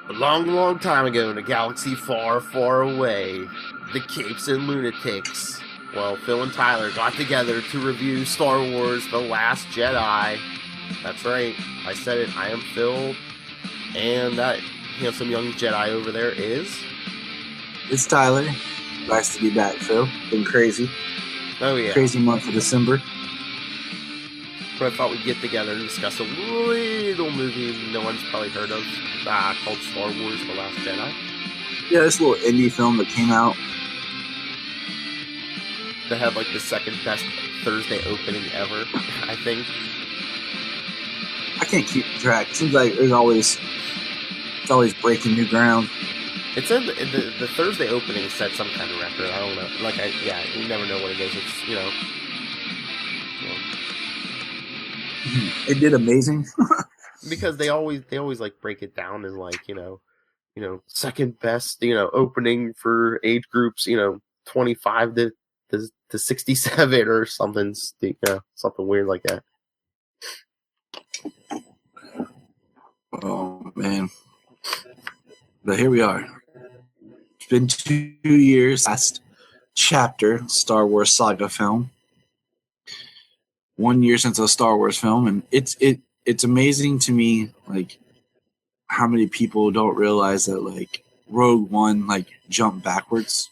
A long, long time ago in a galaxy far, far away, the Capes and Lunatics, well, Phil and Tyler got together to review Star Wars The Last Jedi. That's right, I said it, I am Phil, and that handsome young Jedi over there is... It's Tyler. Nice to be back, Phil. Been crazy. Oh, yeah. Crazy month of December. But I thought we'd get together and discuss a little movie no one's probably heard of, called Star Wars The Last Jedi. Yeah, this little indie film that came out. They had like the second best Thursday opening ever, I think. I can't keep track. It seems like it's always breaking new ground. It said the Thursday opening set some kind of record. I don't know. You never know what it is. It's, you know. It did amazing. Because they always like break it down as like, you know, second best, opening for age groups, 25 to 67 or something, something weird like that. Oh man. But here we are. It's been 2 years last chapter Star Wars saga film. 1 year since a Star Wars film, and it's amazing to me, like, how many people don't realize that, like, Rogue One, like, jumped backwards.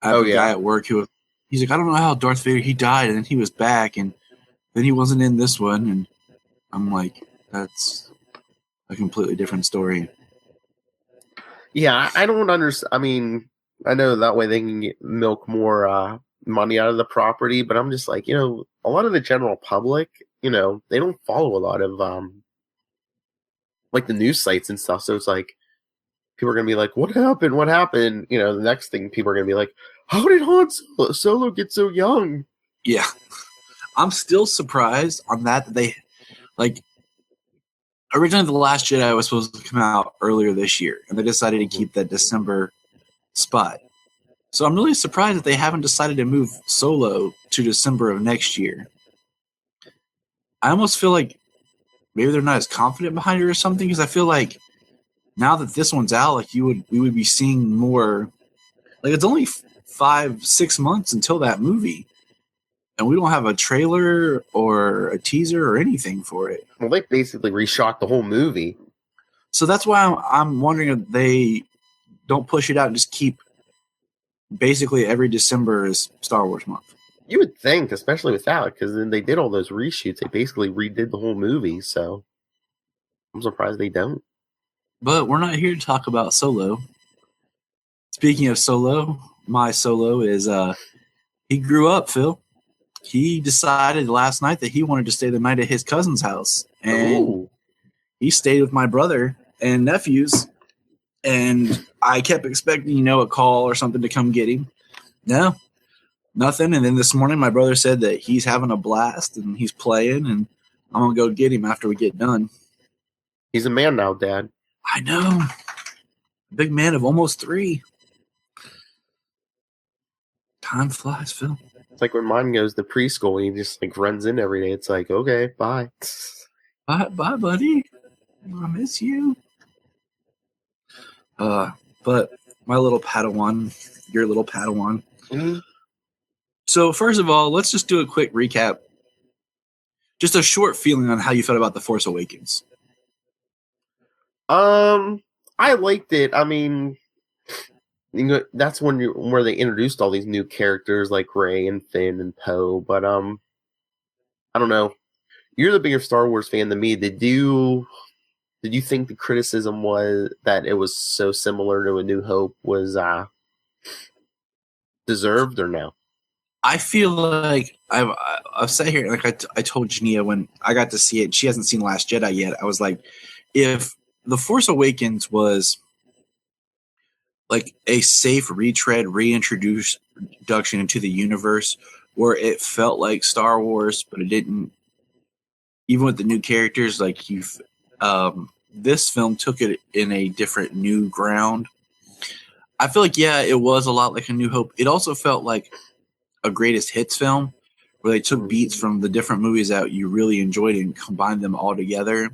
I have a guy at work he's like, I don't know how Darth Vader, he died, and then he was back, and then he wasn't in this one, and I'm like, that's a completely different story. Yeah, I don't understand. I mean, I know that way they can milk more money out of the property, but I'm just like, a lot of the general public, they don't follow a lot of like the news sites and stuff. So it's like people are gonna be like, what happened? The next thing people are gonna be like, how did Han Solo get so young? Yeah. I'm still surprised on that they, like, originally The Last Jedi was supposed to come out earlier this year, and they decided to keep that December spot. So I'm really surprised that they haven't decided to move Solo to December of next year. I almost feel like maybe they're not as confident behind it or something, because I feel like now that this one's out, like we would be seeing more. Like, it's only 5-6 months until that movie, and we don't have a trailer or a teaser or anything for it. Well, they basically reshot the whole movie. So that's why I'm wondering if they don't push it out and just keep basically every December is Star Wars month. You would think, especially with that, because then they did all those reshoots. They basically redid the whole movie, so I'm surprised they don't. But we're not here to talk about Solo. Speaking of Solo, my Solo is he grew up, Phil. He decided last night that he wanted to stay the night at his cousin's house, and he stayed with my brother and nephews. And I kept expecting, a call or something to come get him. No, nothing. And then this morning, my brother said that he's having a blast and he's playing, and I'm going to go get him after we get done. He's a man now, Dad. I know. Big man of almost 3. Time flies, Phil. It's like when mine goes to preschool and he just like runs in every day. It's like, okay, bye. Bye, buddy. I miss you. But my little Padawan, your little Padawan. Mm-hmm. So first of all, let's just do a quick recap. Just a short feeling on how you felt about The Force Awakens. I liked it. I mean, that's where they introduced all these new characters like Rey and Finn and Poe. But I don't know. You're the bigger Star Wars fan than me. Did you think the criticism was that it was so similar to A New Hope was deserved or no? I feel like I've sat here, like I told Jania when I got to see it. She hasn't seen Last Jedi yet. I was like, if The Force Awakens was like a safe reintroduction into the universe where it felt like Star Wars, but it didn't, even with the new characters, like this film took it in a different new ground. I feel like, yeah, it was a lot like A New Hope. It also felt like a greatest hits film where they took beats from the different movies that you really enjoyed and combined them all together.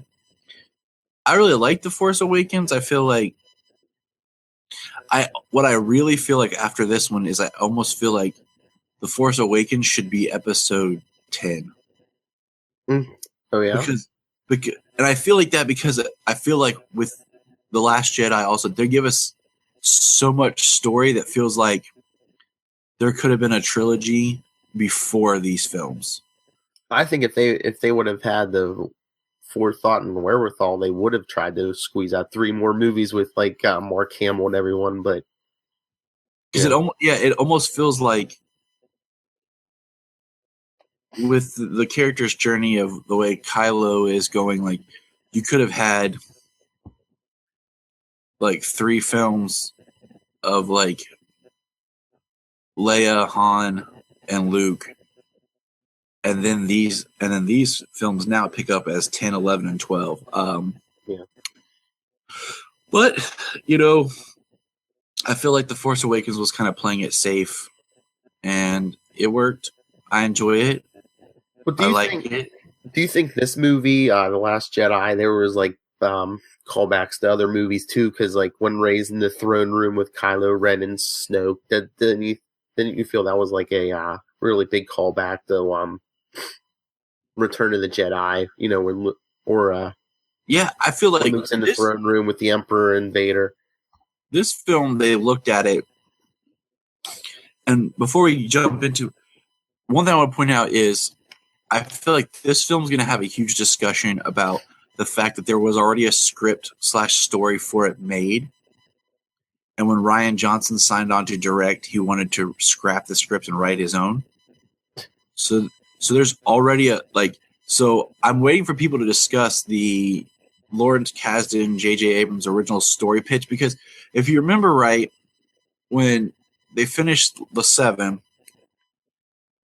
I really like The Force Awakens. I feel like what I really feel like after this one is I almost feel like The Force Awakens should be episode 10. Oh yeah, because and I feel like that because I feel like with The Last Jedi also they give us so much story that feels like there could have been a trilogy before these films. I think if they would have had the forethought and wherewithal, they would have tried to squeeze out 3 more movies with like Mark Hamill and everyone. But because it almost feels like with the character's journey of the way Kylo is going, like you could have had like 3 films of like Leia, Han, and Luke. And then these films now pick up as 10, 11, and 12. But, I feel like The Force Awakens was kind of playing it safe. And it worked. I enjoy it. But do you think this movie, The Last Jedi, there was like callbacks to other movies too? Because like when Rey's in the throne room with Kylo Ren and Snoke, didn't you feel that was like a really big callback to Return of the Jedi? Yeah, I feel like Luke's in the throne room with the Emperor and Vader. This film, they looked at it, and before we jump into one thing I want to point out is I feel like this film's going to have a huge discussion about the fact that there was already a script/story for it made. And when Rian Johnson signed on to direct, he wanted to scrap the script and write his own. So there's already so I'm waiting for people to discuss the Lawrence Kasdan, J.J. Abrams' original story pitch, because if you remember right, when they finished the 7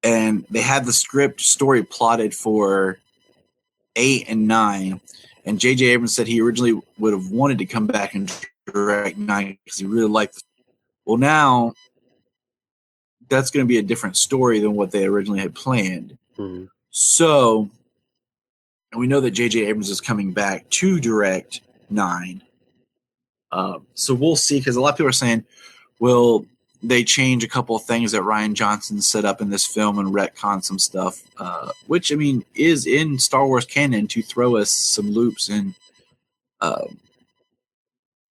and they had the script story plotted for 8 and 9, and J.J. Abrams said he originally would have wanted to come back and direct 9 because he really liked it. Well, now that's going to be a different story than what they originally had planned. Mm-hmm. So, and we know that J.J. Abrams is coming back to direct 9. So we'll see, because a lot of people are saying, will they change a couple of things that Rian Johnson set up in this film and retcon some stuff, which, I mean, is in Star Wars canon to throw us some loops. And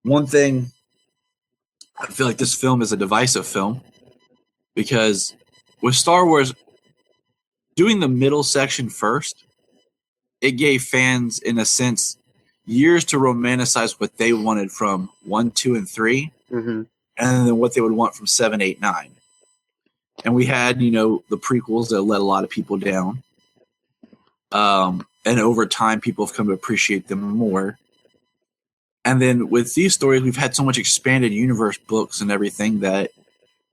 one thing, I feel like this film is a divisive film, because with Star Wars, doing the middle section first, it gave fans, in a sense, years to romanticize what they wanted from 1, 2, and 3, and then what they would want from 7, 8, 9. And we had, the prequels that let a lot of people down. And over time, people have come to appreciate them more. And then with these stories, we've had so much expanded universe books and everything that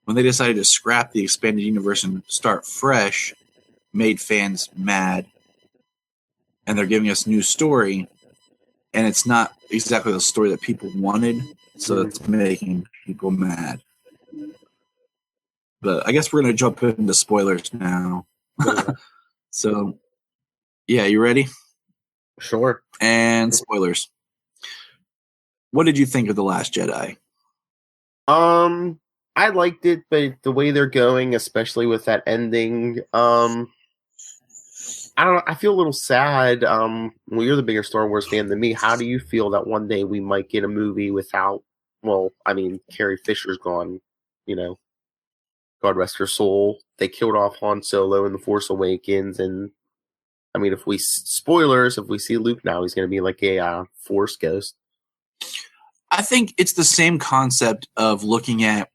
when they decided to scrap the expanded universe and start fresh, made fans mad. And they're giving us new story, and it's not exactly the story that people wanted, so it's making people mad. But I guess we're going to jump into spoilers now. So, yeah, you ready? Sure. And spoilers. What did you think of The Last Jedi? I liked it, but the way they're going, especially with that ending, I don't know. I feel a little sad. Well, you're the bigger Star Wars fan than me. How do you feel that one day we might get a movie without? Well, I mean, Carrie Fisher's gone. God rest her soul. They killed off Han Solo in The Force Awakens, and I mean, if we see Luke now, he's going to be like a Force ghost. I think it's the same concept of looking at.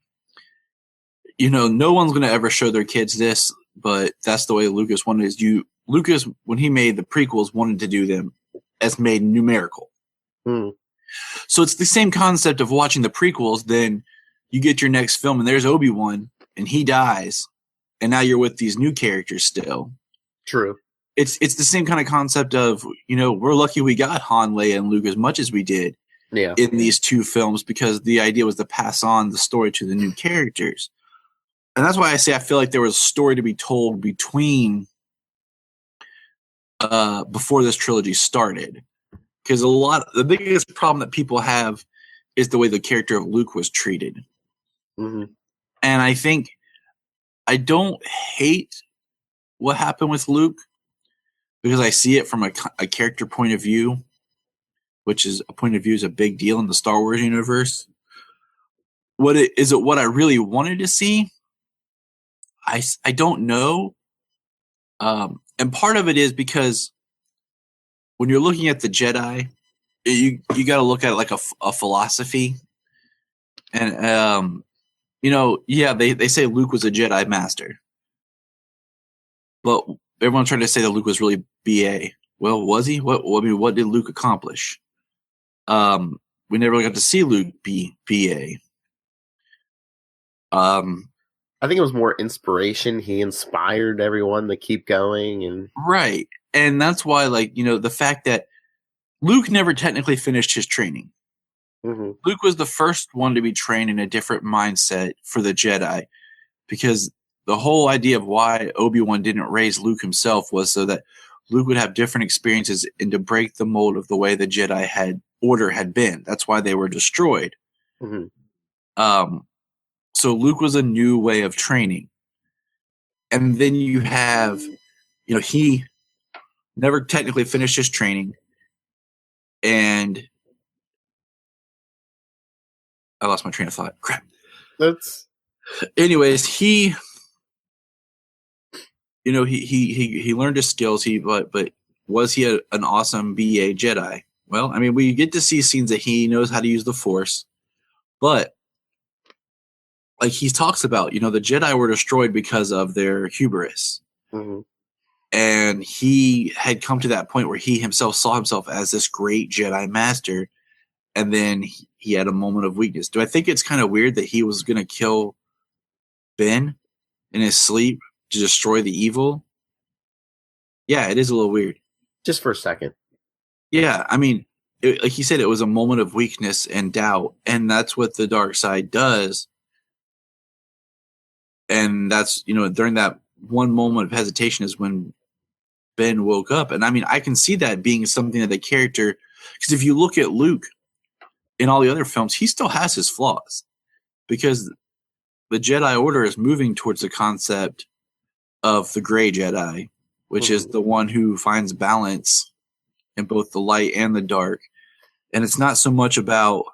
No one's going to ever show their kids this, but that's the way Lucas wanted it. Lucas, when he made the prequels, wanted to do them as made numerical. So it's the same concept of watching the prequels. Then you get your next film, and there's Obi-Wan, and he dies, and now you're with these new characters still. True. It's the same kind of concept of, we're lucky we got Han, Leia, and Luke as much as we did in these 2 films, because the idea was to pass on the story to the new characters. And that's why I say I feel like there was a story to be told between before this trilogy started, because the biggest problem that people have is the way the character of Luke was treated. Mm-hmm. And I think I don't hate what happened with Luke, because I see it from a character point of view, which is a point of view is a big deal in the Star Wars universe. What I really wanted to see? I don't know. And part of it is because when you're looking at the Jedi, you got to look at it like a philosophy. And they say Luke was a Jedi master, but everyone's trying to say that Luke was really BA. Well, was he? What did Luke accomplish? We never got to see Luke be BA. I think it was more inspiration. He inspired everyone to keep going, and right. And that's why, the fact that Luke never technically finished his training. Mm-hmm. Luke was the first one to be trained in a different mindset for the Jedi, because the whole idea of why Obi-Wan didn't raise Luke himself was so that Luke would have different experiences and to break the mold of the way the Jedi order had been. That's why they were destroyed. Mm-hmm. So Luke was a new way of training. And then you have, he never technically finished his training. And I lost my train of thought. Crap. Anyways, he learned his skills. But was he an awesome BA Jedi? Well, I mean, we get to see scenes that he knows how to use the Force, but like he talks about, the Jedi were destroyed because of their hubris. Mm-hmm. And he had come to that point where he himself saw himself as this great Jedi master. And then he had a moment of weakness. Do I think it's kind of weird that he was going to kill Ben in his sleep to destroy the evil? Yeah, it is a little weird. Just for a second. Yeah, I mean, like he said, it was a moment of weakness and doubt. And that's what the dark side does. And that's, during that one moment of hesitation is when Ben woke up. And I mean, I can see that being something that the character, because if you look at Luke in all the other films, he still has his flaws, because the Jedi Order is moving towards the concept of the gray Jedi, which is the one who finds balance in both the light and the dark. And it's not so much about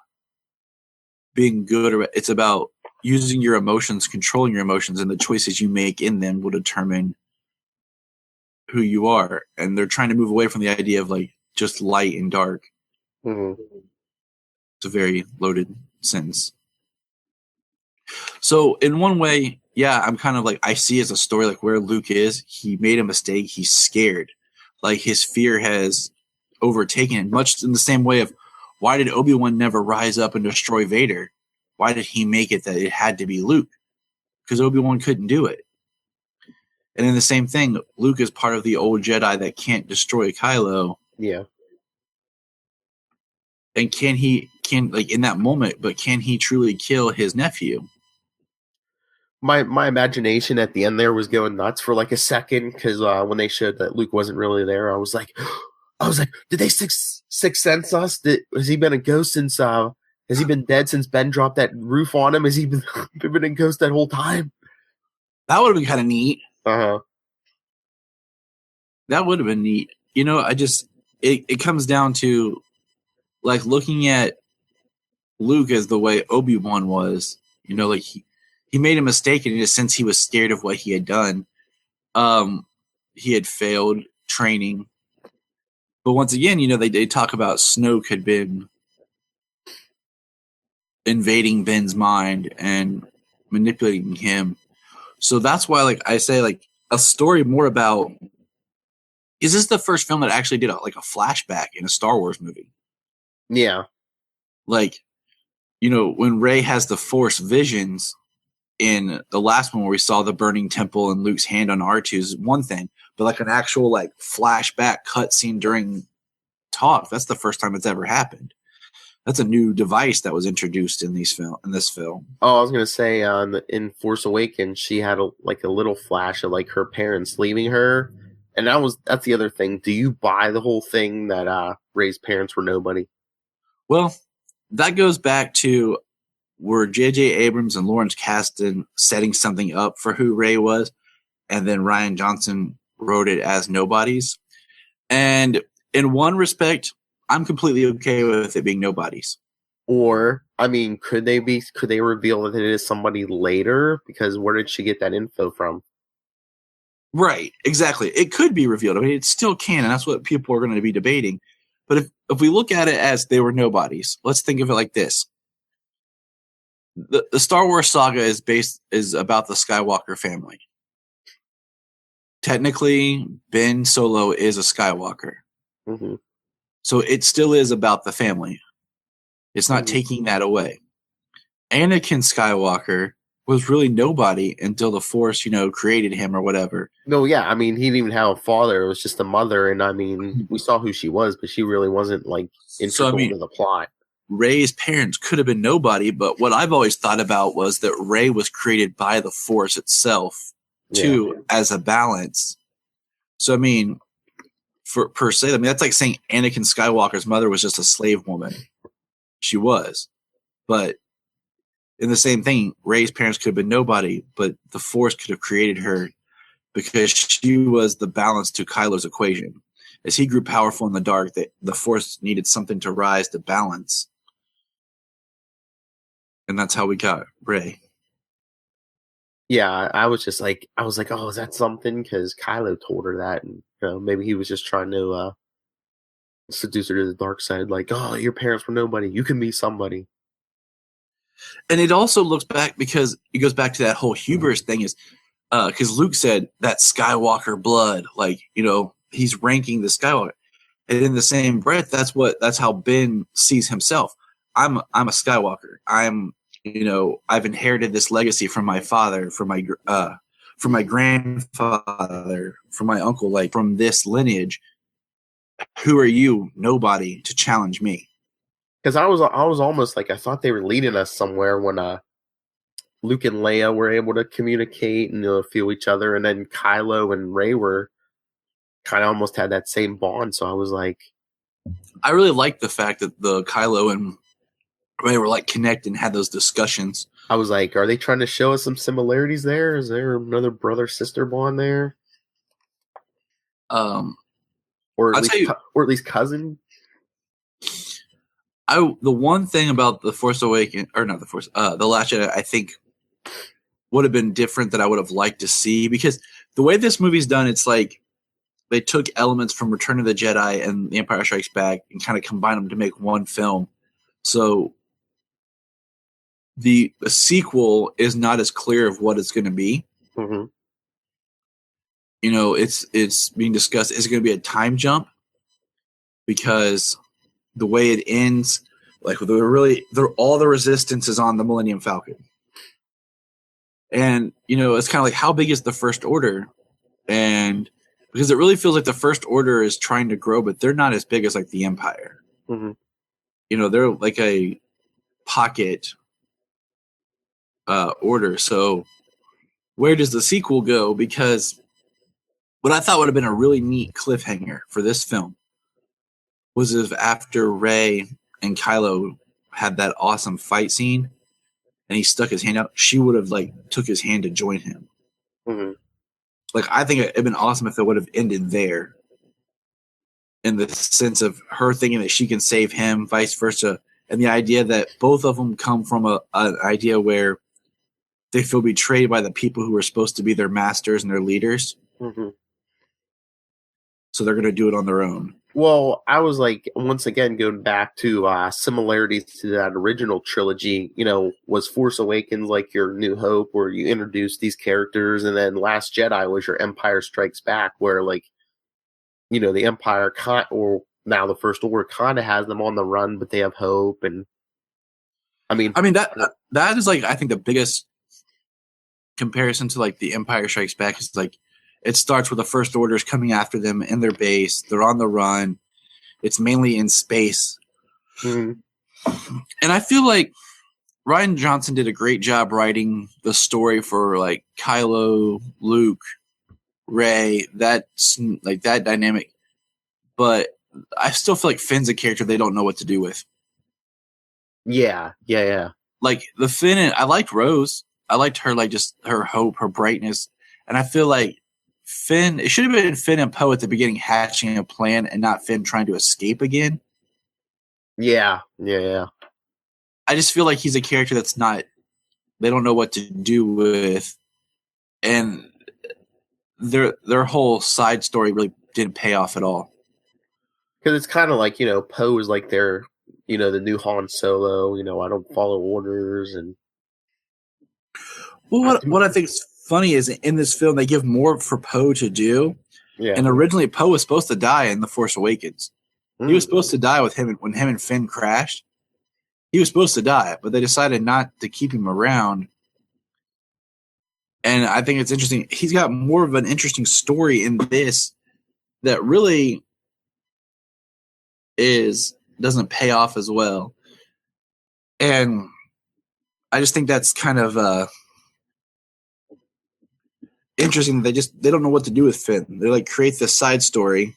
being good, or it's about using your emotions, controlling your emotions, and the choices you make in them will determine who you are. And they're trying to move away from the idea of like just light and dark. Mm-hmm. It's a very loaded sentence. So in one way, yeah, I'm kind of like, I see as a story like where Luke is. He made a mistake. He's scared. Like his fear has overtaken him, much in the same way of why did Obi-Wan never rise up and destroy Vader? Why did he make it that it had to be Luke? Because Obi-Wan couldn't do it. And in the same thing, Luke is part of the old Jedi that can't destroy Kylo. Yeah. And can in that moment, but can he truly kill his nephew? My imagination at the end there was going nuts for like a second, because when they showed that Luke wasn't really there, I was like, did they sixth sense us? Has he been a ghost since? Has he been dead since Ben dropped that roof on him? Has he been a ghost that whole time? That would have been kind of neat. Uh-huh. That would have been neat. It comes down to like looking at Luke as the way Obi-Wan was. Like he made a mistake, and in a sense he was scared of what he had done. He had failed training. But once again, they talk about Snoke had been invading Ben's mind and manipulating him. So that's why, like I say, like a story more about, is this the first film that actually did a flashback in a Star Wars movie? Yeah. Like, when Rey has the Force visions in the last one where we saw the burning temple and Luke's hand on R2 is one thing, but like an actual like flashback cutscene during talk, that's the first time it's ever happened. That's a new device that was introduced in this film. Oh, I was gonna say, in Force Awakens, she had a little flash of like her parents leaving her, And that's the other thing. Do you buy the whole thing that Rey's parents were nobody? Well, that goes back to were J.J. Abrams and Lawrence Kasdan setting something up for who Rey was, and then Rian Johnson wrote it as nobodies. And in one respect, I'm completely okay with it being nobodies. Or, I mean, could they reveal that it is somebody later? Because where did she get that info from? Right, exactly. It could be revealed. I mean, it still can, and that's what people are going to be debating. But if we look at it as they were nobodies, let's think of it like this. The Star Wars saga is about the Skywalker family. Technically, Ben Solo is a Skywalker. Mm-hmm. So it still is about the family. It's not taking that away. Anakin Skywalker was really nobody until the Force, created him or whatever. No, yeah, I mean, he didn't even have a father. It was just a mother, and I mean, we saw who she was, but she really wasn't, like, integral to the plot. Rey's parents could have been nobody, but what I've always thought about was that Rey was created by the Force itself, too, as a balance. So, I mean, per se, that's like saying Anakin Skywalker's mother was just a slave woman. She was. But in the same thing, Rey's parents could have been nobody, but the Force could have created her because she was the balance to Kylo's equation. As he grew powerful in the dark, the Force needed something to rise to balance. And that's how we got Rey. Yeah, I was like, oh, is that something? Because Kylo told her that, and maybe he was just trying to seduce her to the dark side. Like, oh, your parents were nobody. You can be somebody. And it also looks back because it goes back to that whole hubris thing is because Luke said that Skywalker blood, like, he's ranking the Skywalker. And in the same breath, that's how Ben sees himself. I'm a Skywalker. I've inherited this legacy from my father, from my grandfather, from my uncle, like from this lineage. Who are you, nobody, to challenge me? Because I was almost like I thought they were leading us somewhere when Luke and Leia were able to communicate and feel each other, and then Kylo and Rey were kind of almost had that same bond. So I was like, I really liked the fact that the Kylo and Rey were like connected and had those discussions. I was like, are they trying to show us some similarities there? Is there another brother-sister bond there? Or at least cousin. The one thing about the Force Awakens, or not the Force, the Last Jedi, I think would have been different that I would have liked to see, because the way this movie's done, it's like they took elements from Return of the Jedi and The Empire Strikes Back and kind of combined them to make one film. So the sequel is not as clear of what it's going to be. Mm-hmm. It's being discussed. Is it going to be a time jump? Because the way it ends, like all the resistance is on the Millennium Falcon. And, it's kind of like, how big is the First Order? And because it really feels like the First Order is trying to grow, but they're not as big as like the Empire. Mm-hmm. They're like a pocket order. So where does the sequel go? Because what I thought would have been a really neat cliffhanger for this film was if after Rey and Kylo had that awesome fight scene and he stuck his hand out, she would have like took his hand to join him. Mm-hmm. Like, I think it'd been awesome if it would have ended there, in the sense of her thinking that she can save him, vice versa, and the idea that both of them come from an idea where they feel betrayed by the people who are supposed to be their masters and their leaders. Mm-hmm. So they're going to do it on their own. Well, I was like, once again, going back to similarities to that original trilogy, was Force Awakens like your New Hope, where you introduced these characters, and then Last Jedi was your Empire Strikes Back, where, like, the Empire, or now the First Order, kind of has them on the run, but they have hope, and I mean that is, like, I think the biggest comparison to, like, the Empire Strikes Back is, like, it starts with the First Orders coming after them in their base. They're on the run. It's mainly in space. Mm-hmm. And I feel like Rian Johnson did a great job writing the story for, like, Kylo, Luke, Rey, that's like that dynamic. But I still feel like Finn's a character they don't know what to do with. Yeah. Like the Finn, I liked Rose. I liked her, like just her hope, her brightness, and I feel like Finn. It should have been Finn and Poe at the beginning hatching a plan, and not Finn trying to escape again. Yeah. I just feel like he's a character that's not. They don't know what to do with, and their whole side story really didn't pay off at all. Because it's kind of like, Poe is like their, the new Han Solo. I don't follow orders, and Well, what I think is funny is in this film they give more for Poe to do. yeah. And originally Poe was supposed to die in The Force Awakens. He was supposed to die with him when him and Finn crashed. He was supposed to die, but they decided not to keep him around. And I think it's interesting. He's got more of an interesting story in this that really doesn't pay off as well. And I just think that's kind of interesting. They don't know what to do with Finn. They like create this side story,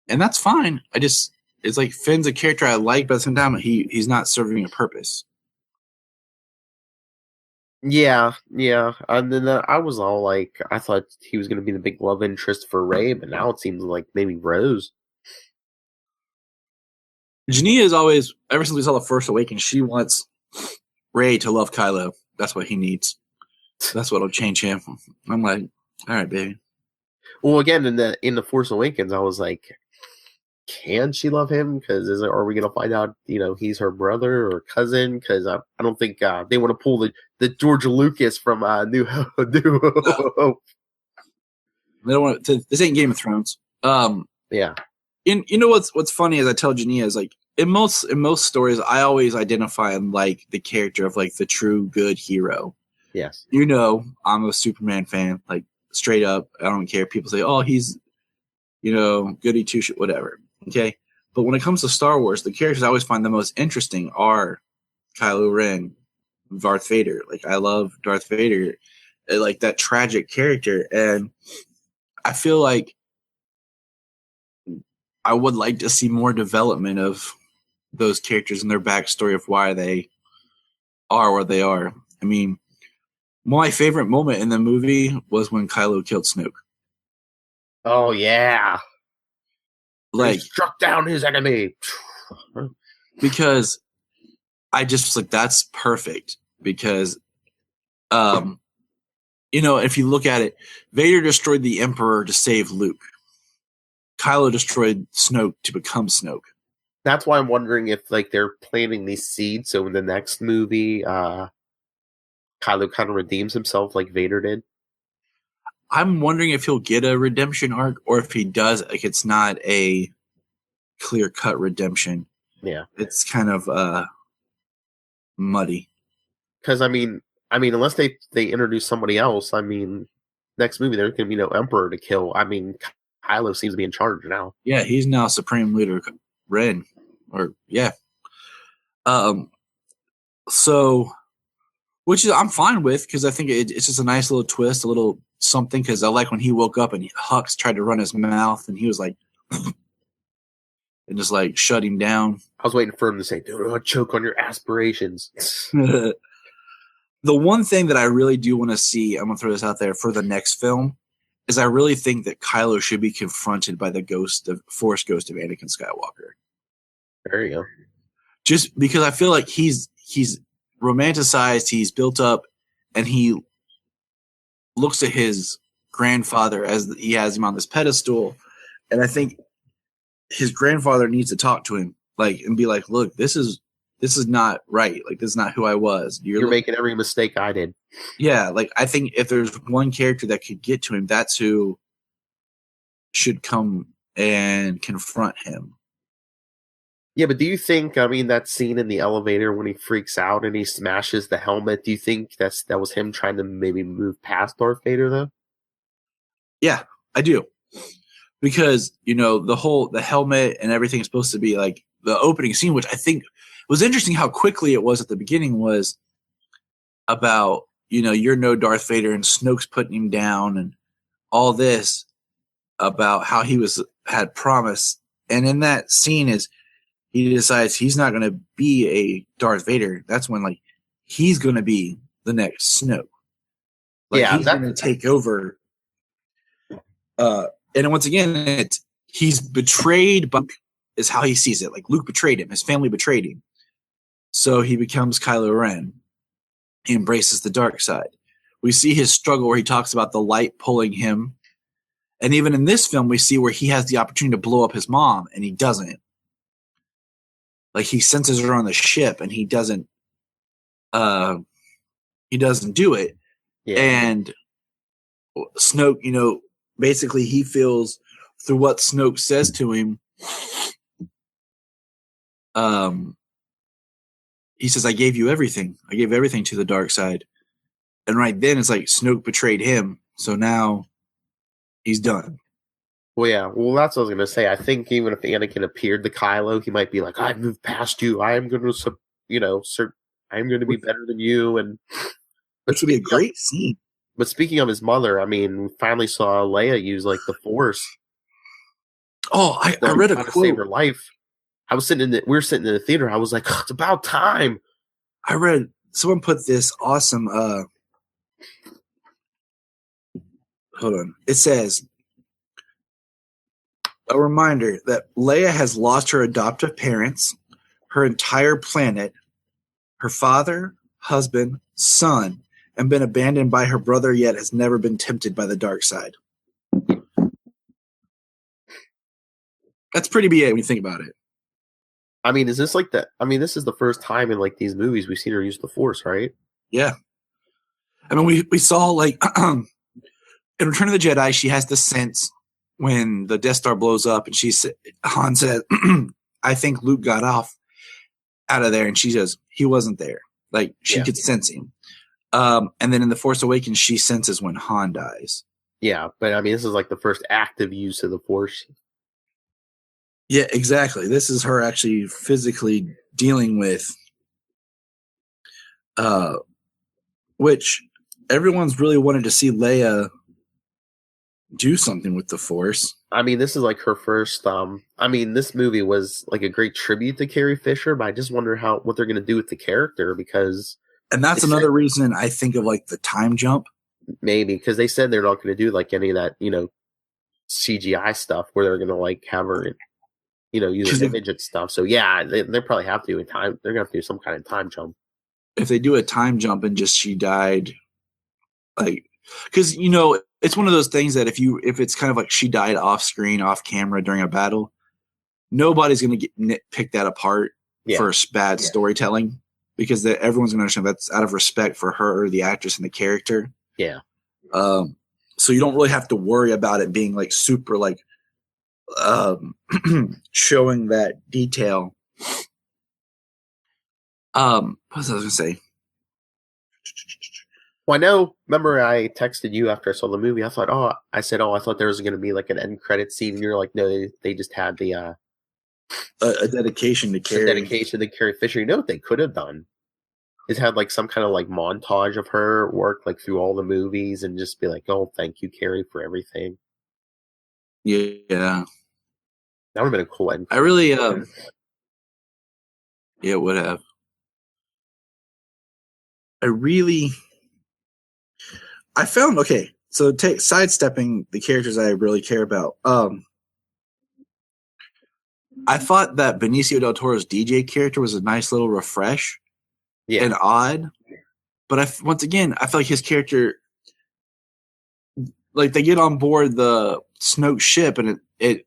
and that's fine. It's like Finn's a character I like, but at the same time he's not serving a purpose. Yeah. And then I was all like, I thought he was going to be the big love interest for Rey, but now it seems like maybe Rose. Jania is always, ever since we saw The Force Awakens, she wants Rey to love Kylo. That's what he needs. That's what'll change him. I'm like, all right, baby. Well, again, in the Force Awakens, I was like, can she love him? Because are we going to find out, he's her brother or cousin? Because I don't think they want to pull the George Lucas from New Hope. They don't want to. This ain't Game of Thrones. Yeah. You know what's funny is I tell Jania is like in most stories I always identify like the character of like the true good hero. Yes. I'm a Superman fan, like straight up. I don't care. People say, oh, he's goody two shoes, whatever. Okay. But when it comes to Star Wars, the characters I always find the most interesting are Kylo Ren, Darth Vader. Like I love Darth Vader, like that tragic character. And I feel like I would like to see more development of those characters and their backstory of why they are where they are. I mean, my favorite moment in the movie was when Kylo killed Snoke. Oh yeah. Like he struck down his enemy. Because I just was like, that's perfect. Because if you look at it, Vader destroyed the Emperor to save Luke. Kylo destroyed Snoke to become Snoke. That's why I'm wondering if like they're planting these seeds so in the next movie Kylo kind of redeems himself like Vader did. I'm wondering if he'll get a redemption arc or if he does, like it's not a clear-cut redemption. Yeah. It's kind of muddy. Because I mean unless they introduce somebody else, next movie there's going to be no Emperor to kill. Kylo seems to be in charge now. Yeah, he's now Supreme Leader Ren. Or yeah. So which is I'm fine with because I think it's just a nice little twist, a little something. Because I like when he woke up and Hux tried to run his mouth and he was like, and just like shut him down. I was waiting for him to say, "Don't choke on your aspirations." The one thing that I really do want to see, I'm gonna throw this out there for the next film, is I really think that Kylo should be confronted by the Force ghost of Anakin Skywalker. There you go. Just because I feel like he's romanticized, he's built up, and he looks at his grandfather as he has him on this pedestal, and I think his grandfather needs to talk to him, like, and be like, "Look, this is not right. Like, this is not who I was. You're making every mistake I did." Yeah, like I think if there's one character that could get to him, that's who should come and confront him. Yeah, but do you think, that scene in the elevator when he freaks out and he smashes the helmet, do you think that was him trying to maybe move past Darth Vader, though? Yeah, I do. Because, the helmet and everything is supposed to be like the opening scene, which I think was interesting how quickly it was at the beginning was about, you're no Darth Vader and Snoke's putting him down. And all this about how he had promise, and in that scene is he decides he's not going to be a Darth Vader. That's when like he's going to be the next Snoke. Like Yeah, he's going to take over. And once again, he's betrayed, but is how he sees it. Like Luke betrayed him, his family betrayed him, so he becomes Kylo Ren. He embraces the dark side. We see his struggle where he talks about the light pulling him. And even in this film, we see where he has the opportunity to blow up his mom, and he doesn't. Like he senses her on the ship, and he doesn't do it. yeah. And Snoke, basically he feels through what Snoke says to him. He says, "I gave you everything. I gave everything to the dark side." And right then, it's like Snoke betrayed him, so now he's done. Well, yeah. Well, that's what I was going to say. I think even if Anakin appeared to Kylo, he might be like, "I've moved past you. I am going to, I'm going to be better than you." And which would be a great scene. But speaking of his mother, I mean, we finally saw Leia use like the Force. Oh, I read a quote. To save her life. We were sitting in the theater. I was like, it's about time. I read someone put this awesome. Hold on. It says, a reminder that Leia has lost her adoptive parents, her entire planet, her father, husband, son, and been abandoned by her brother, yet has never been tempted by the dark side. That's pretty BA when you think about it. I mean, is this like that? I mean, this is the first time in like these movies we've seen her use the Force, right? Yeah. I mean, we saw like in Return of the Jedi, she has the sense when the Death Star blows up, and Han says, "I think Luke got off out of there," and she says he wasn't there. Like she could sense him. And then in The Force Awakens, she senses when Han dies. Yeah, but I mean, this is like the first active use of the Force. Yeah, exactly. This is her actually physically dealing with, which everyone's really wanted to see Leia do something with the Force. I mean, this is like her first. I mean, this movie was like a great tribute to Carrie Fisher, but I just wonder what they're going to do with the character because. And that's another reason I think of like the time jump. Maybe because they said they're not going to do like any of that, CGI stuff where they're going to like have her, use an image and stuff. So yeah, they probably have to do a time. They're going to have to do some kind of time jump. If they do a time jump and just she died, like, because it's one of those things that if it's kind of like she died off screen, off camera during a battle, nobody's going to pick that apart for bad storytelling. Because everyone's going to understand that's out of respect for her, the actress, and the character. Yeah. So you don't really have to worry about it being like super like showing that detail. What was I going to say? Well, I know. Remember, I texted you after I saw the movie. I thought there was going to be like an end credit scene. And you're like, no, they just had the a dedication to Carrie. Dedication to Carrie Fisher. You know what they could have done? Is had like some kind of like montage of her work like through all the movies and just be like, oh, thank you, Carrie, for everything. Yeah. That would have been a cool end. I really yeah, it would have. I found so sidestepping the characters I really care about. I thought that Benicio del Toro's DJ character was a nice little refresh. Yeah. And odd, but once again, I feel like his character, like they get on board the Snoke ship, and it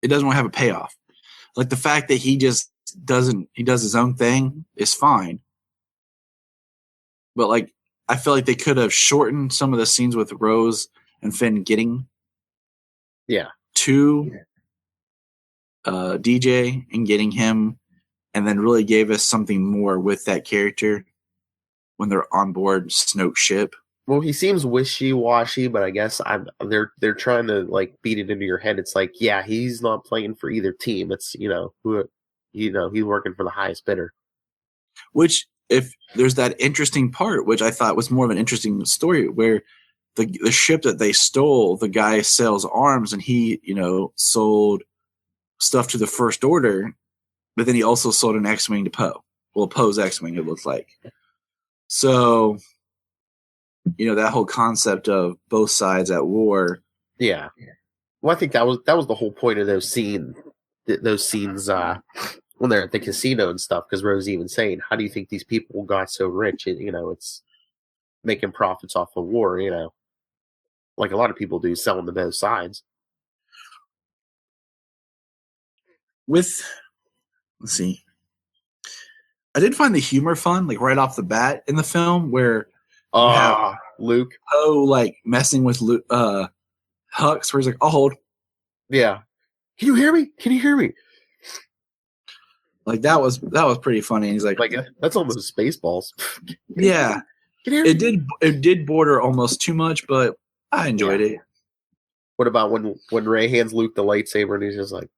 doesn't really have a payoff. Like the fact that he does his own thing is fine, but like I feel like they could have shortened some of the scenes with Rose and Finn getting, to DJ and getting him. And then really gave us something more with that character when they're on board Snoke's ship. Well, he seems wishy-washy, but I guess they're trying to like beat it into your head. It's like, yeah, he's not playing for either team. It's he's working for the highest bidder. Which, if there's that interesting part, which I thought was more of an interesting story, where the ship that they stole, the guy sells arms, and he, sold stuff to the First Order, but then he also sold an X-wing to Poe. Well, Poe's X-wing, it looks like. So, that whole concept of both sides at war. Yeah. Well, I think that was the whole point of those scenes. When they're at the casino and stuff, because Rose even saying, "How do you think these people got so rich?" And, it's making profits off of war. Like a lot of people do, selling to both sides. Let's see. I did find the humor fun, like right off the bat in the film, where you have Luke Poe like messing with Hux, where he's like, "I'll hold." Yeah. Can you hear me? Can you hear me? Like that was pretty funny. And he's like, that's almost Spaceballs. Yeah. It did border almost too much, but I enjoyed it. What about when Rey hands Luke the lightsaber and he's just like,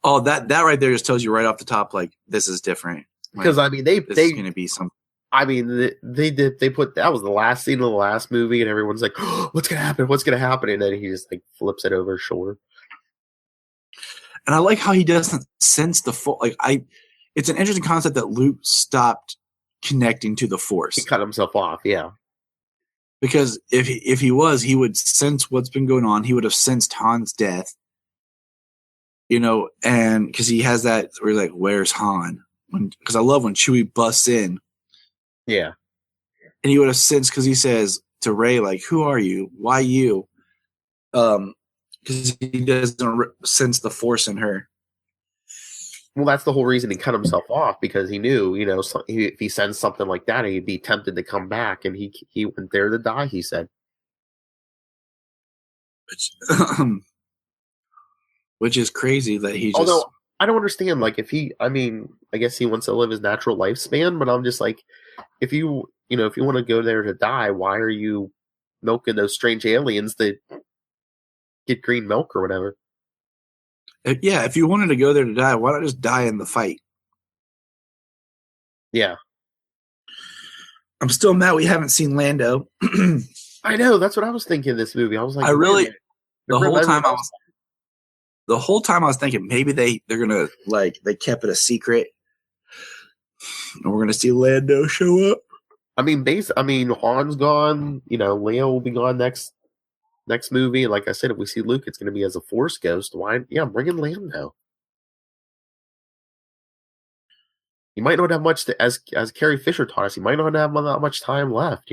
oh, that right there just tells you right off the top, like, this is different. Because this is going to be something. I mean, they put that was the last scene of the last movie, and everyone's like, oh, "What's gonna happen? What's gonna happen?" And then he just like flips it over his shoulder. And I like how he doesn't sense the full. It's an interesting concept that Luke stopped connecting to the Force. He cut himself off, yeah. Because if he was, he would sense what's been going on. He would have sensed Han's death. And because he has that, where he's like, "Where's Han?" Because I love when Chewie busts in. Yeah. And he would have sensed, because he says to Rey, like, "Who are you? Why you?" Because he doesn't sense the Force in her. Well, that's the whole reason he cut himself off, because he knew, if he sends something like that, he'd be tempted to come back, and he went there to die, he said. Which is crazy that he just... Although, I don't understand, like, I guess he wants to live his natural lifespan, but I'm just like, if you want to go there to die, why are you milking those strange aliens that get green milk or whatever? Yeah, if you wanted to go there to die, why not just die in the fight? Yeah. I'm still mad we haven't seen Lando. I know, that's what I was thinking of this movie. I was like, the whole time I was thinking maybe they're gonna, like, they kept it a secret and we're gonna see Lando show up. I mean, Han's gone, Leo will be gone next movie, and like I said, if we see Luke, it's going to be as a Force ghost. Why? Yeah, bring in Lando. You might not have much as Carrie Fisher taught us. You might not have that much time left.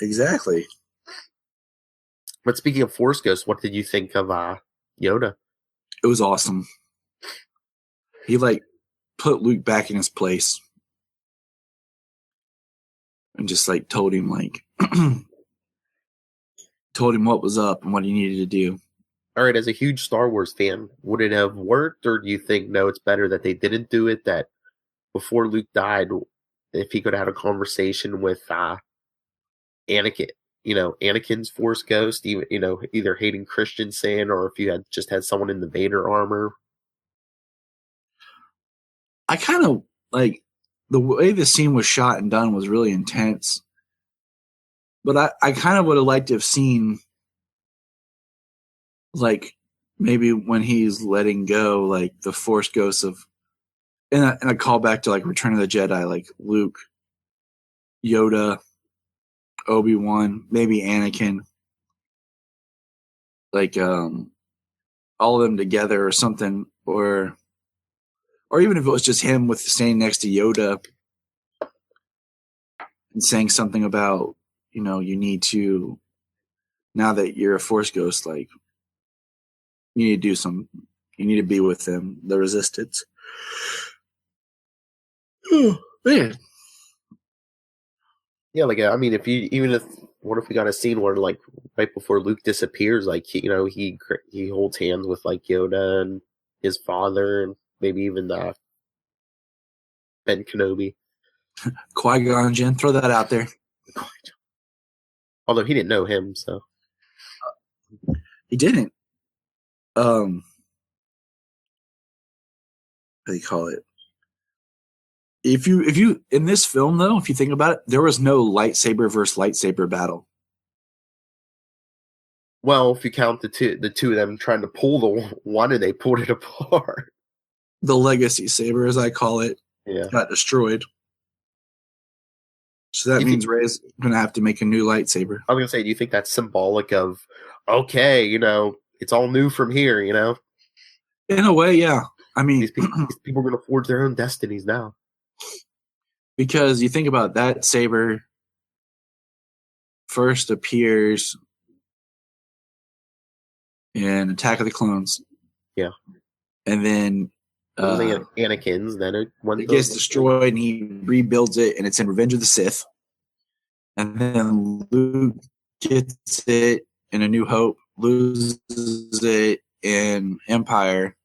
Exactly. But speaking of Force ghosts, what did you think of Yoda? It was awesome. He put Luke back in his place and just told him told him what was up and what he needed to do. All right, as a huge Star Wars fan, would it have worked, or do you think, no, it's better that they didn't do it, that before Luke died, if he could have had a conversation with Anakin, Anakin's Force ghost, even, either Hayden Christensen, or if you had just had someone in the Vader armor? I kind of the way the scene was shot and done was really intense. But I kind of would have liked to have seen, maybe when he's letting go, the Force ghosts of, and a callback to Return of the Jedi, Luke, Yoda, Obi-Wan, maybe Anakin, all of them together or something, or even if it was just him standing next to Yoda and saying something about, you need to, now that you're a Force ghost, you need to do some, you need to be with them, the Resistance. Oh, man. Yeah, what if we got a scene where, right before Luke disappears, he holds hands with, Yoda and his father, and maybe even Ben Kenobi. Qui-Gon Jinn, throw that out there. Although he didn't know him, so. He didn't. How do you call it? If you in this film though, if you think about it, there was no lightsaber versus lightsaber battle. Well, if you count the two of them trying to pull the one, and they pulled it apart. The legacy saber, as I call it, Yeah, got destroyed. So that means Rey's gonna have to make a new lightsaber. I was gonna say, do you think that's symbolic of, okay, it's all new from here, In a way, yeah. I mean, these people are gonna forge their own destinies now. Because you think about that saber first appears in Attack of the Clones. Yeah. And then Anakin's, then it gets destroyed and he rebuilds it, and it's in Revenge of the Sith. And then Luke gets it in A New Hope, loses it in Empire,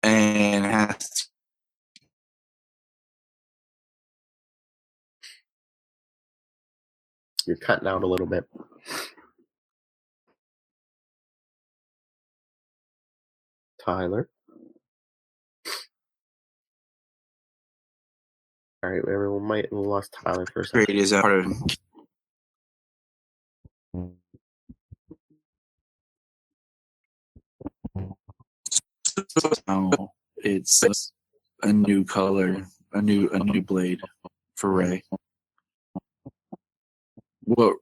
and has to. You're cutting out a little bit. Tyler. All right, everyone might have lost Tyler for a second. Great is a part of. Now it's a new color, a new blade for Rey. What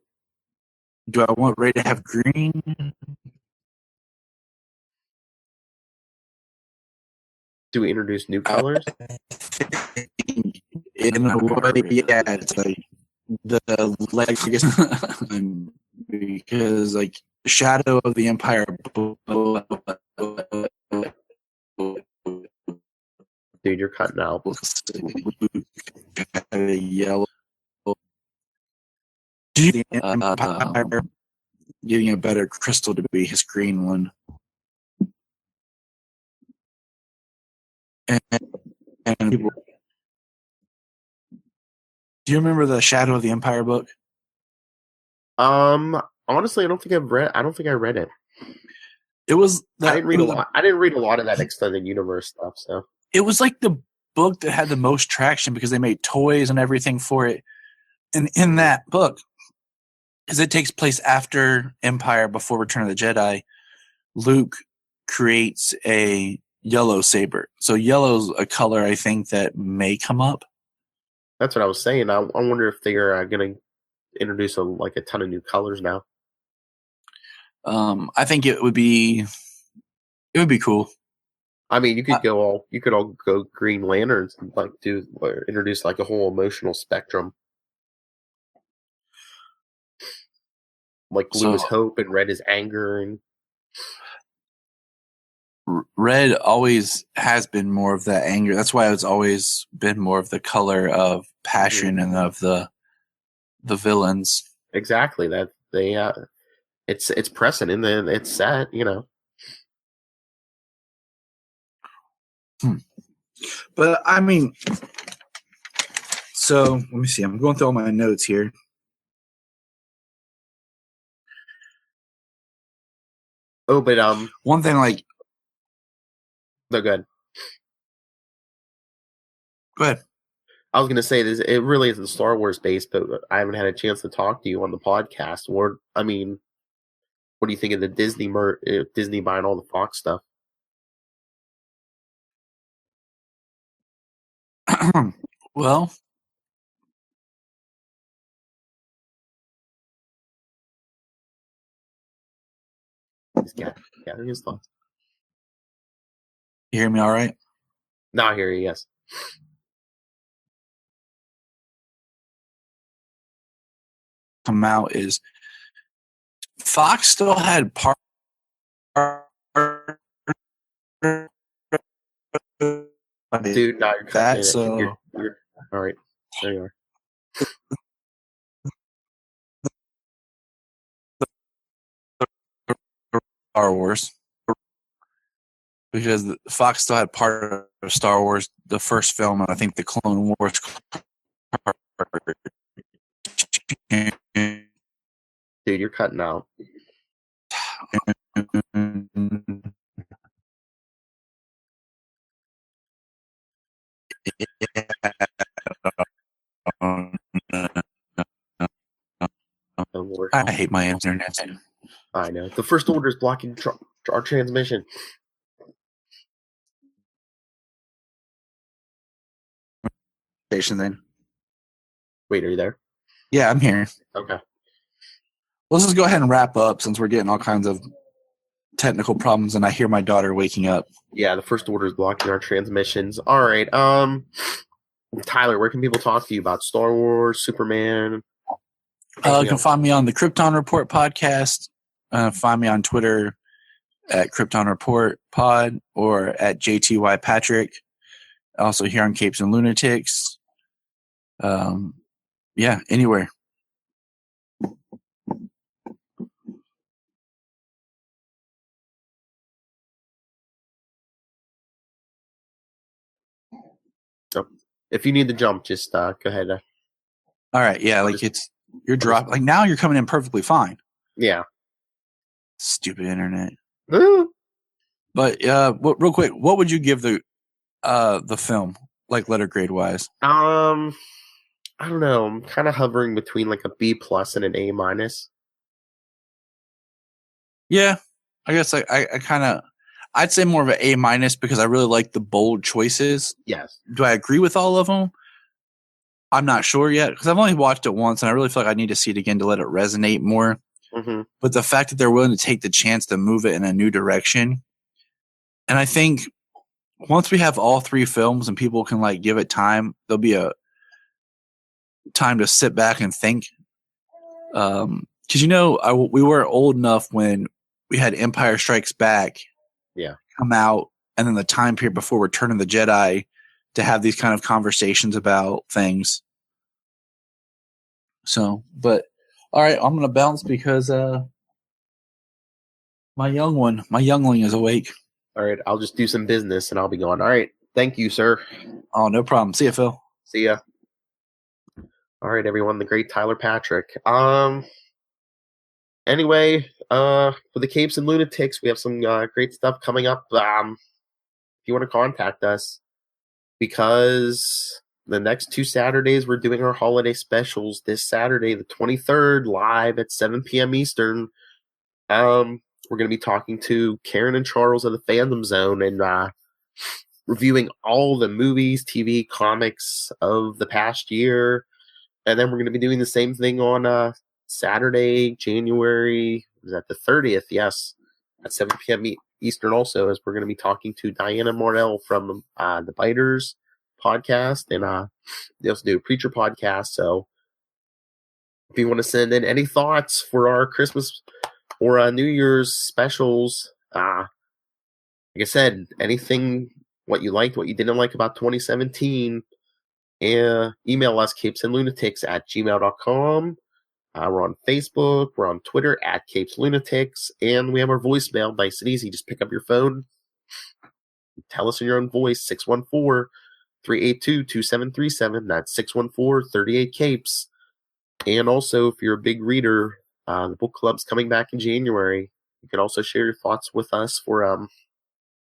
do I want Rey to have? Green? Do we introduce new colors? In a way, yeah. It's like the because like Shadow of the Empire. Dude, you're cutting out. Yellow. The Empire getting a better crystal to be his green one. And people, do you remember the Shadow of the Empire book? Honestly, I don't think I read it. It was I didn't read a lot. I didn't read a lot of that extended universe stuff. So it was like the book that had the most traction because they made toys and everything for it. And in that book, because it takes place after Empire, before Return of the Jedi, Luke creates a yellow saber. So yellow's a color I think that may come up. That's what I was saying. I wonder if they're going to introduce a ton of new colors now. I think it would be cool. I mean, you could all go Green Lanterns and introduce a whole emotional spectrum. Like blue is hope and red is anger, and red always has been more of that anger. That's why it's always been more of the color of passion and of the villains. Exactly. That they it's precedent and it's set, But I mean, so let me see. I'm going through all my notes here. Oh, but one thing no, go ahead. Go ahead. I was going to say this. It really isn't Star Wars based, but I haven't had a chance to talk to you on the podcast. Or, I mean, what do you think of the Disney buying all the Fox stuff? Well, He's gathering his thoughts. You hear me all right? Now I hear you, yes. Come out is Fox still had part. Dude, now you're cutting it. So you're all right. There you are. Star Wars, because Fox still had part of Star Wars, the first film, and I think the Clone Wars. Dude, you're cutting out. hate my internet. I know. The first order is blocking our transmission. Station then. Wait, are you there? Yeah, I'm here. Okay. Let's just go ahead and wrap up since we're getting all kinds of technical problems and I hear my daughter waking up. Yeah, the first order is blocking our transmissions. All right. Tyler, where can people talk to you about Star Wars, Superman? You can find me on the Krypton Report podcast. Find me on Twitter at Krypton Report Pod or at JTY Patrick. Also here on Capes and Lunatics. Yeah, anywhere. So, if you need to jump, just go ahead. All right, yeah, you're dropping. Like now, you're coming in perfectly fine. Yeah. Stupid internet. But real quick, what would you give the film, like letter grade wise? I don't know. I'm kind of hovering between like a B+ and an A-. Yeah, I guess I'd say more of an A- because I really like the bold choices. Yes. Do I agree with all of them? I'm not sure yet because I've only watched it once and I really feel like I need to see it again to let it resonate more. Mm-hmm. But the fact that they're willing to take the chance to move it in a new direction, and I think once we have all three films and people can like give it time, there'll be a time to sit back and think. Because we were old enough when we had Empire Strikes Back, come out, and then the time period before Return of the Jedi to have these kind of conversations about things. So, but all right, I'm gonna bounce because my youngling is awake. All right, I'll just do some business and I'll be gone. All right, thank you, sir. Oh, no problem. See ya, Phil. See ya. All right, everyone, the great Tyler Patrick. Anyway, for the Capes and Lunatics, we have some great stuff coming up. If you want to contact us, because the next 2 Saturdays we're doing our holiday specials. This Saturday, the 23rd, live at 7 p.m. Eastern. We're going to be talking to Karen and Charles of the Fandom Zone and reviewing all the movies, TV, comics of the past year. And then we're going to be doing the same thing on Saturday, January, is that the 30th? Yes, at 7 p.m. Eastern also, as we're going to be talking to Diana Mornell from the Biters podcast. And they also do a Preacher podcast. So if you want to send in any thoughts for our Christmas or New Year's specials, like I said, anything, what you liked, what you didn't like about 2017, email us, capesandlunatics@gmail.com. We're on Facebook, we're on Twitter @CapesLunatics, and we have our voicemail. Nice and easy. Just pick up your phone, tell us in your own voice, 614-382-2737. That's 614-38-CAPES. And also, if you're a big reader, the book club's coming back in January. You can also share your thoughts with us for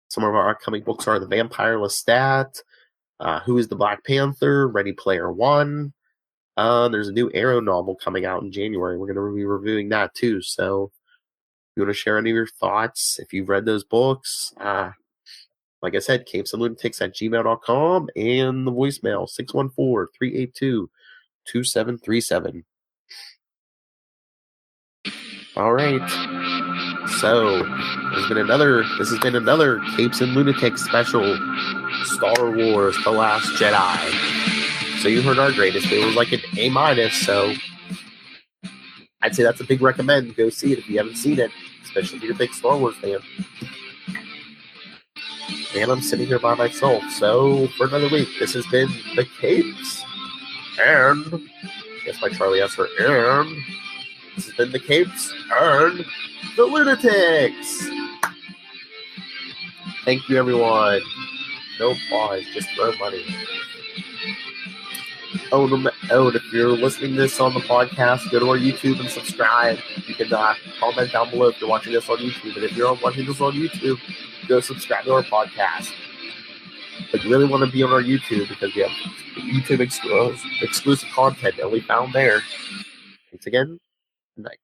some of our upcoming books are The Vampire Lestat, Who is the Black Panther, Ready Player One. There's a new Arrow novel coming out in January. We're going to be reviewing that too. So if you want to share any of your thoughts, if you've read those books, like I said, capesandlunatics@gmail.com and the voicemail 614-382-2737. All right. So this has been another Capes and Lunatics special, Star Wars: The Last Jedi. So you heard our greatest. It was like an A-, so I'd say that's a big recommend. Go see it if you haven't seen it, especially if you're a big Star Wars fan. And I'm sitting here by myself. So for another week, this has been the Capes. And guess my Charlie Esther. And this has been the Capes and the Lunatics. Thank you, everyone. No applause, just throw money. Oh, and if you're listening to this on the podcast, go to our YouTube and subscribe. You can comment down below if you're watching this on YouTube. And if you're watching this on YouTube, go subscribe to our podcast. But you really want to be on our YouTube because we have YouTube exclusive content that we found there. Thanks again. Good night.